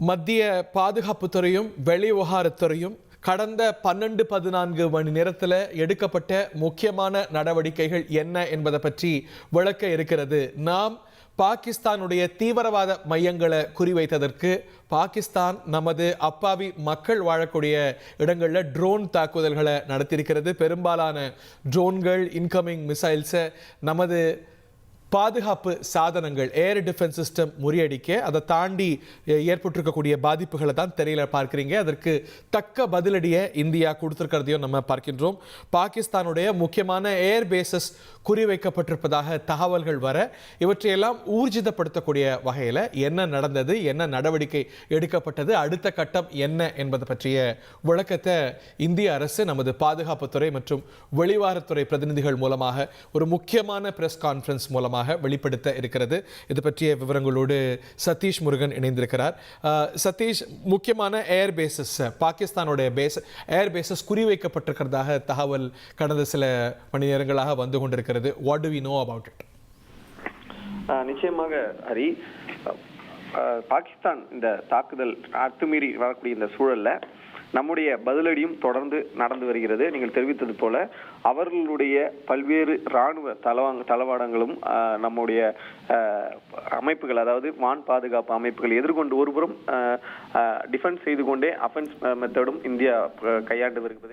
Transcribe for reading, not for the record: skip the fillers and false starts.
மத்திய பாதுகாப்புத்துறையும் வெளிவிவகாரத்துறையும் கடந்த 12-14 மணி நேரத்தில் எடுக்கப்பட்ட முக்கியமான நடவடிக்கைகள் என்ன என்பதை பற்றி விளக்க இருக்கிறது. நாம் பாகிஸ்தானுடைய தீவிரவாத மையங்களை குறிவைத்ததற்கு பாகிஸ்தான் நமது அப்பாவி மக்கள் வாழக்கூடிய இடங்களில் ட்ரோன் தாக்குதல்களை நடத்தியிருக்கிறது. பெரும்பாலான ட்ரோன்கள், இன்கமிங் மிசைல்ஸை நமது பாதுகாப்பு சாதனங்கள், ஏர் டிஃபென்ஸ் சிஸ்டம் முறியடிக்க அதை தாண்டி ஏற்பட்டிருக்கக்கூடிய பாதிப்புகளை தான் திரையில பார்க்குறீங்க. அதற்கு தக்க பதிலடியை இந்தியா கொடுத்திருக்கிறதையும் நம்ம பார்க்கின்றோம். பாகிஸ்தானுடைய முக்கியமான ஏர் பேசஸ் குறிவைக்கப்பட்டிருப்பதாக தகவல்கள் வர இவற்றையெல்லாம் ஊர்ஜிதப்படுத்தக்கூடிய வகையில் என்ன நடந்தது, என்ன நடவடிக்கை எடுக்கப்பட்டது, அடுத்த கட்டம் என்ன என்பதை பற்றிய விளக்கத்தை இந்திய அரசு நமது பாதுகாப்புத்துறை மற்றும் வெளிவாரத்துறை பிரதிநிதிகள் மூலமாக ஒரு முக்கியமான பிரஸ் கான்ஃபரன்ஸ் மூலமாக வெளிப்படுத்த இருக்கிறது. இது பற்றிய விவரங்களோடு சதீஷ் முருகன் இணைந்திருக்கிறார். சதீஷ், முக்கியமான ஏர் பேசஸ், பாகிஸ்தானுடைய ஏர் பேசஸ் குறிவைக்கப்பட்டிருக்கிறதாக தகவல் கடந்த சில மணி நேரங்களாக வந்து கொண்டிருக்கிறது. What do we know about it? நிச்சயமாக ஹரி, பாகிஸ்தான் இந்த தாக்குதல் அத்துமீறி வரக்கூடிய இந்த சூழல்ல நம்முடைய பதிலடியும் தொடர்ந்து நடந்து வருகிறது. நீங்கள் தெரிவித்தது போல அவர்களுடைய பல்வேறு இராணுவ தளவாடங்களும் நம்முடைய அமைப்புகள், அதாவது வான் பாதுகாப்பு அமைப்புகள் எதிர்கொண்டு ஒருபுறம் டிஃபென்ஸ் செய்து கொண்டே அஃபென்ஸ் மெத்தடும் இந்தியா கையாண்டு வருகிறது.